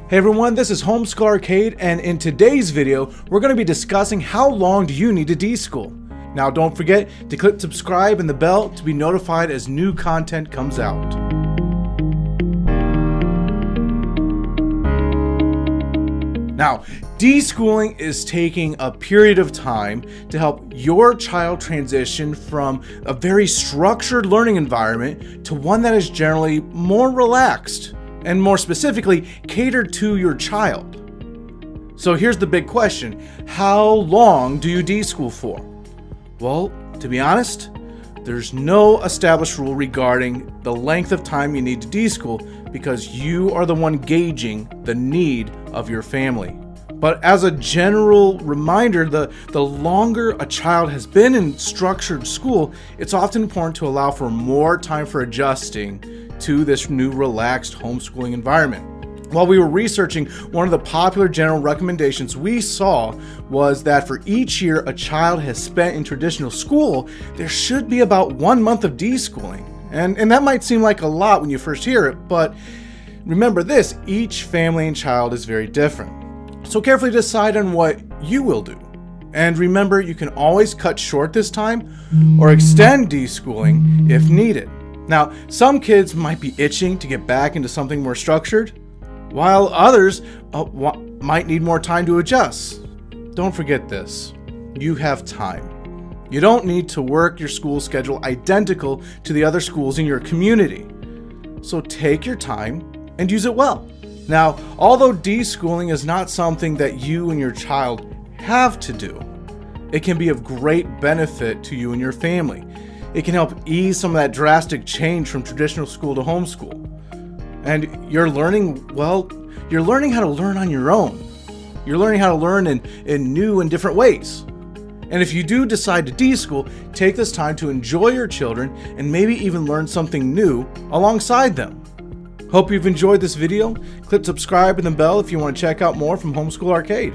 Hey everyone, this is Homeschool Arcade, and in today's video, we're going to be discussing how long do you need to deschool. Now don't forget to click subscribe and the bell to be notified as new content comes out. Now, deschooling is taking a period of time to help your child transition from a very structured learning environment to one that is generally more relaxed, and more specifically, catered to your child. So here's the big question: how long do you deschool for? Well, to be honest, there's no established rule regarding the length of time you need to deschool because you are the one gauging the need of your family. But as a general reminder, the longer a child has been in structured school, it's often important to allow for more time for adjusting to this new relaxed homeschooling environment. While we were researching, one of the popular general recommendations we saw was that for each year a child has spent in traditional school, there should be about 1 month of deschooling. And that might seem like a lot when you first hear it, but remember this: each family and child is very different. So carefully decide on what you will do. And remember, you can always cut short this time or extend deschooling if needed. Now, some kids might be itching to get back into something more structured, while others might need more time to adjust. Don't forget this: you have time. You don't need to work your school schedule identical to the other schools in your community. So take your time and use it well. Now, although deschooling is not something that you and your child have to do, it can be of great benefit to you and your family. It can help ease some of that drastic change from traditional school to homeschool. And you're learning how to learn on your own. You're learning how to learn in new and different ways. And if you do decide to deschool, take this time to enjoy your children and maybe even learn something new alongside them. Hope you've enjoyed this video. Click subscribe and the bell if you want to check out more from Homeschool Arcade.